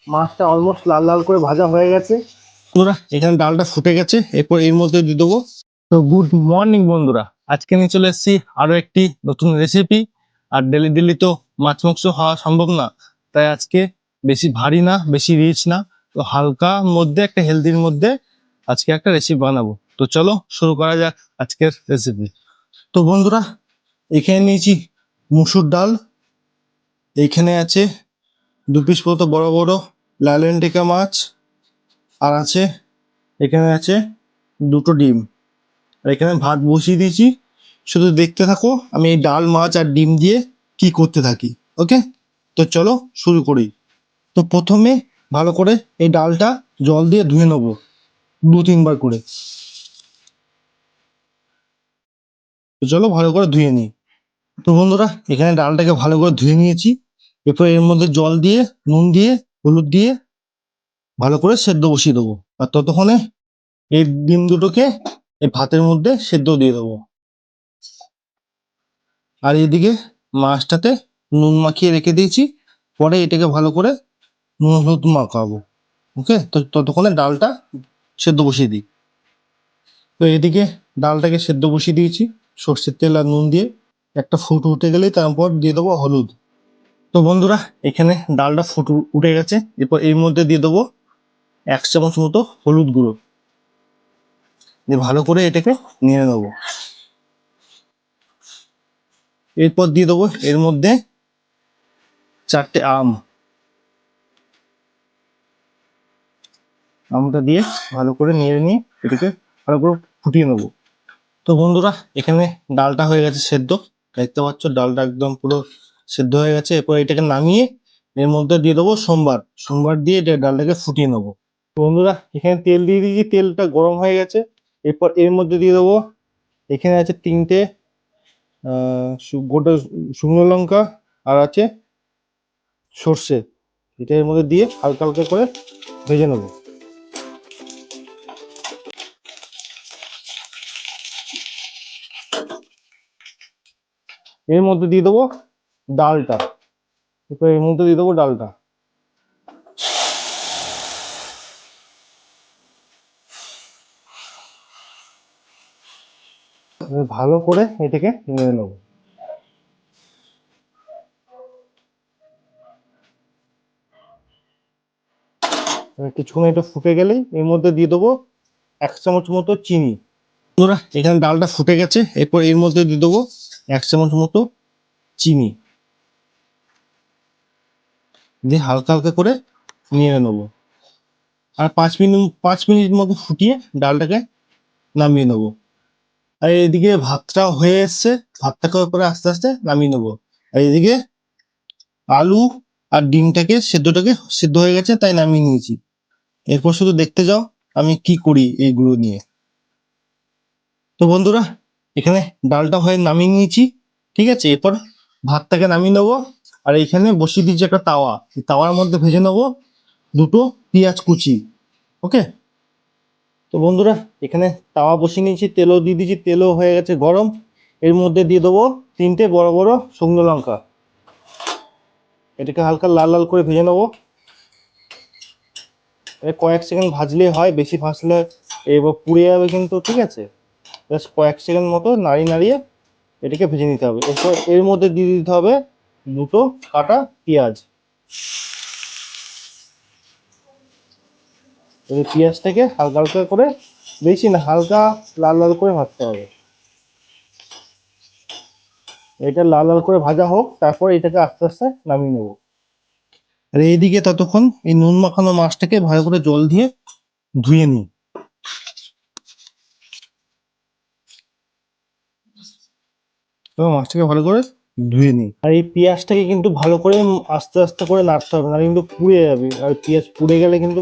মাছটা অলমোস্ট লাল লাল করে ভাজা হয়ে গেছে বন্ধুরা। এখানে ডালটা ফুটে গেছে, এরপর এর মধ্যে দিয়ে দেবো। তো গুড মর্নিং বন্ধুরা, আজকে আমি চলে এসেছি আরো একটি নতুন রেসিপি। আর ডেলি ডেলি তো মাছ মাংস খাওয়া সম্ভব না, তাই আজকে বেশি ভারী না, বেশি রিচ না, তো হালকা মধ্যে একটা হেলদির মধ্যে আজকে একটা রেসিপি বানাবো। তো চলো শুরু করা যাক আজকের রেসিপি। তো বন্ধুরা, এখানে নিয়েছি মুসুর ডাল, এইখানে আছে 2 পিস মতো বড় বড় লালএন্টিকা মাছ, আর আছে এখানে আছে 2টো ডিম, আর এখানে ভাত বসিয়ে দিয়েছি। শুধু দেখতে থাকো আমি এই ডাল মাছ আর ডিম দিয়ে কি করতে থাকি। ওকে, তো চলো শুরু করি। তো প্রথমে ভালো করে এই ডালটা জল দিয়ে ধুয়ে নেবো 2-3 বার করে। তো চলো ভালো করে ধুয়ে নিই। তো বন্ধুরা, এখানে ডালটাকে ভালো করে ধুয়ে নিয়েছি। এরপর এর মধ্যে জল দিয়ে, নুন দিয়ে, হলুদ দিয়ে ভালো করে সেদ্ধ বসিয়ে দেবো। আর ততক্ষণে এই ডিম দুটোকে এই ভাতের মধ্যে সেদ্ধ দিয়ে দেবো। আর এদিকে মাছটাতে নুন মাখিয়ে রেখে দিয়েছি, পরে এটাকে ভালো করে নুন হলুদ মাখাবো। ওকে, তো ততক্ষণে ডালটা সেদ্ধ বসিয়ে দিই। তো এদিকে ডালটাকে সেদ্ধ বসিয়ে দিয়েছি সর্ষের তেল আর নুন দিয়ে। একটা ফুট উঠে গেলেই তারপর দিয়ে দেবো হলুদ। তো বন্ধুরা, এখানে ডালটা উঠে গেছে। এরপর এর মধ্যে দিয়ে দেবো 1 চামচ মতো হলুদ গুঁড়ো, দিয়ে ভালো করে এটাকে নিয়ে নেবো। এরপর দিয়ে দেবো এর মধ্যে 4টে আম। আমটা দিয়ে ভালো করে নিয়ে নিয়ে এটাকে ভালো করে ফুটিয়ে নেবো। তো বন্ধুরা, এখানে ডালটা হয়ে গেছে সেদ্ধ, দেখতে পাচ্ছ ডালটা একদম পুরো সেদ্ধ হয়ে গেছে। এরপর এটাকে নামিয়ে এর মধ্যে দিয়ে দেবো সোমবার। সোমবার দিয়ে এটা ডালটাকে ফুটিয়ে নেবো। তো বন্ধুরা, এখানে তেল দিয়ে দিয়েছি, তেলটা গরম হয়ে গেছে। এরপর এর মধ্যে দিয়ে দেবো, এখানে আছে 3টে গোটা শুকনো লঙ্কা, আর আছে সর্ষে। এটা এর মধ্যে দিয়ে হালকা হালকা করে ভেজে নেবো। এর মধ্যে দিয়ে দেবো ডালটা। এরপর এর মধ্যে দিয়ে দেবো ডালটা। এবার ভালো করে এটাকে নেড়ে নেবো। কিছুক্ষণ এটা ফুটে গেলেই এর মধ্যে দিয়ে দেবো 1 চামচ মতো চিনি। বন্ধুরা, এখানে ডালটা ফুটে গেছে। এরপর এর মধ্যে দিয়ে দেবো 1 চামচ মতো চিনি, দিয়ে হালকা হালকা করে নিয়ে নেবো। আর 5 মিনিট মতো ফুটিয়ে ডালটাকে নামিয়ে নেবো। আর এদিকে ভাতটা হয়ে এসছে, ভাতটাকে করে আস্তে আস্তে নামিয়ে নেবো। আর এদিকে আলু আর ডিমটাকে সেদ্ধ হয়ে গেছে, তাই নামিয়ে নিয়েছি। এরপর শুধু দেখতে যাও আমি কি করি এইগুলো নিয়ে। তো বন্ধুরা, এখানে ডালটা হয়ে নামিয়ে নিয়েছি, ঠিক আছে। এরপর ভাতটাকে নামিয়ে নেবো। আর এইখানে বসিয়ে দিয়েছি একটা তাওয়া, এই তাওয়ার মধ্যে ভেজে নেবো 2টো পেঁয়াজ কুচি। ওকে, তো বন্ধুরা, এখানে তাওয়া বসিয়ে নিয়েছি, তেলও দিয়ে দিয়েছি, তেলও হয়ে গেছে গরম। এর মধ্যে দিয়ে দেবো 3টে বড় বড় শুকনো লঙ্কা। এটাকে হালকা লাল লাল করে ভেজে নেবো। কয়েক সেকেন্ড ভাজলেই হয়, বেশি ভাজলে এবার পুড়ে যাবে কিন্তু, ঠিক আছে। জাস্ট কয়েক সেকেন্ড মতো নাড়িয়ে নাড়িয়ে এটাকে ভেজে নিতে হবে। এরপর এর মধ্যে দিয়ে দিতে হবে 2টো কাটা পেঁয়াজ। এই পেঁয়াজটাকে হালকা হালকা করে, বেশি না, হালকা লাল লাল করে ভাজতে হবে। এটা লাল লাল করে ভাজা হোক, তারপর এটাকে আস্তে আস্তে নামিয়ে নেবো। আর এইদিকে ততক্ষণ এই নুন মাখানো মাছটাকে ভালো করে জল দিয়ে ধুয়ে নিই। তো মাছটাকে ভালো করে ধুয়ে নিই। আর এই পেঁয়াজটাকে কিন্তু ভালো করে আস্তে আস্তে করে নাড়তে হবে, না কিন্তু পুড়ে যাবে। আর পেঁয়াজ পুড়ে গেলে কিন্তু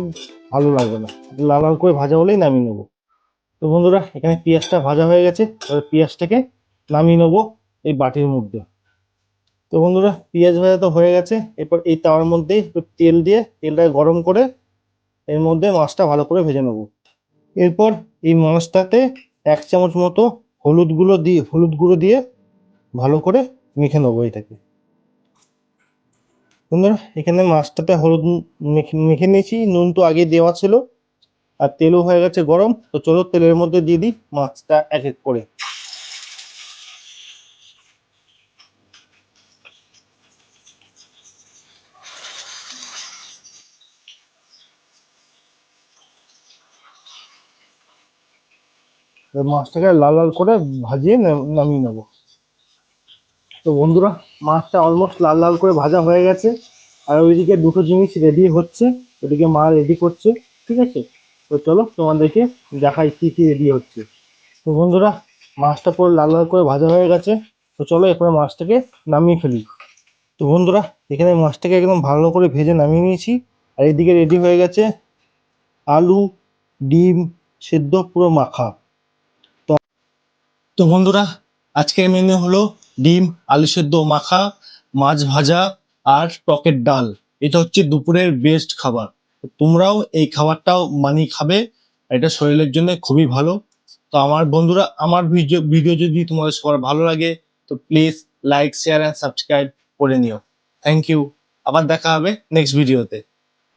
ভালো লাগবে না। লাল লাল করে ভাজা হলেই নামিয়ে নেবো। তো বন্ধুরা, এখানে পেঁয়াজটা ভাজা হয়ে গেছে, এবার পেঁয়াজটাকে নামিয়ে নেবো এই বাটির মধ্যে। তো বন্ধুরা, পেঁয়াজ ভাজা তো হয়ে গেছে। এরপর এই তাওয়ার মধ্যে একটু তেল দিয়ে তেলটা গরম করে এর মধ্যে মাছটা ভালো করে ভেজে নেবো। এরপর এই মাছটাতে 1 চামচ মতো হলুদ গুঁড়ো দিয়ে ভালো করে মেখে নেবো এটাকে। বন্ধুরা এখানে মাছটাতে হলুদ মেখে মেখে নিয়েছি, নুন তো আগে দেওয়া ছিল, আর তেলও হয়ে গেছে গরম। তো চলো তেলের মধ্যে দিয়ে দিই মাছটা এক এক করে। মাছটাকে লাল লাল করে ভাজিয়ে নামিয়ে নেবো। তো বন্ধুরা মাছটা অলমোস্ট লাল লাল করে ভাজা হয়ে গেছে, আর ওইদিকে দুটো জিনিস রেডি হচ্ছে, ওইদিকে মা রেডি করছে। ঠিক আছে, তো চলো তোমাদেরকে দেখাই কি কি রেডি হচ্ছে। তো বন্ধুরা মাছটা পুরো লাল লাল করে ভাজা হয়ে গেছে, তো চলো এরপরে মাছটাকে নামিয়ে ফেলি। তো বন্ধুরা এখানে মাছটাকে একদম ভালো করে ভেজে নামিয়ে নিয়েছি, আর এদিকে রেডি হয়ে গেছে আলু, ডিম সেদ্ধ পুরো মাখা। তো বন্ধুরা আজকের মেনু হলো ডিম আলু সেদ্ধ মাখা, মাছ ভাজা আর টকের ডাল। এটা হচ্ছে দুপুরের বেস্ট খাবার। তো তোমরাও এই খাবারটাও বানিয়ে খাবে, এটা শরীরের জন্য খুবই ভালো। তো আমার বন্ধুরা আমার ভিডিও যদি তোমাদের সবার ভালো লাগে তো please like share and subscribe করে নিও। Thank you. আবার দেখা হবে নেক্সট ভিডিওতে।